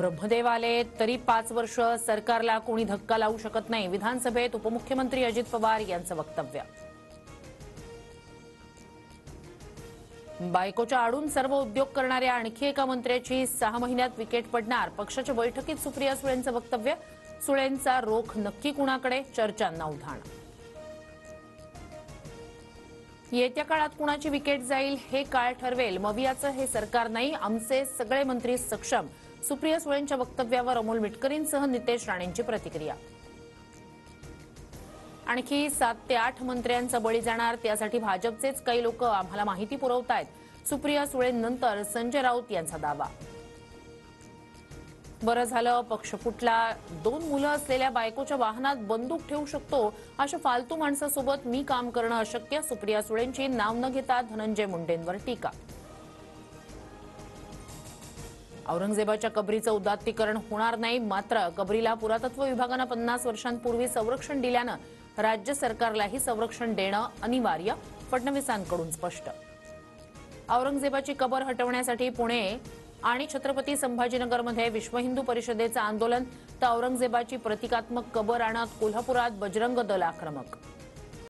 ब्रह्मदेव आले तरी 5 वर्ष सरकारला कोणी धक्का लावू शकत नाही, विधानसभेत उपमुख्यमंत्री अजित पवार यांचं वक्तव्य. बायकोच्या आडून सर्व उद्योग करणाऱ्या आणखी एका मंत्र्याची 6 महिन्यात विकेट पडणार, पक्षाच्या बैठकीत सुप्रिया सुळेंचं वक्तव्य. सुळेंचा रोख नक्की कुणाकडे, चर्चांना उधाण. येत्या काळात कुणाची विकेट जाईल हे काळ ठरवेल, मवियाचं हे सरकार नाही, आमचे सगळे मंत्री सक्षम. सुप्रिया सुळेंच्या वक्तव्यावर अमोल मिटकरींसह नितेश राणेंची प्रतिक्रिया. आणखी 7 ते 8 मंत्र्यांचा बळी जाणार, त्यासाठी भाजपचेच काही लोक आम्हाला माहिती पुरवतायत. सुप्रिया सुळेंनंतर संजय राऊत यांचा दावा. बरं झालं पक्ष फुटला, 2 मुलं असलेल्या बायकोच्या वाहनात बंदूक ठेवू शकतो अशा फालतू माणसासोबत मी काम करणं अशक्य, सुप्रिया सुळेंची नाव न घेता धनंजय मुंडेंवर टीका. औरंगजेबाच्या कबरीचं उदात्तीकरण होणार नाही, मात्र कबरीला पुरातत्व विभागानं 50 वर्षांपूर्वी संरक्षण दिल्यानं राज्य सरकारलाही संरक्षण देणं अनिवार्य, फडणवीसांकडून स्पष्ट. औरंगजेबाची कबर हटवण्यासाठी पुणे आणि छत्रपती संभाजीनगरमध्ये विश्व हिंदू परिषदेचं आंदोलन, तर औरंगजेबाची प्रतिकात्मक कबर आणत कोल्हापुरात बजरंग दल आक्रमक.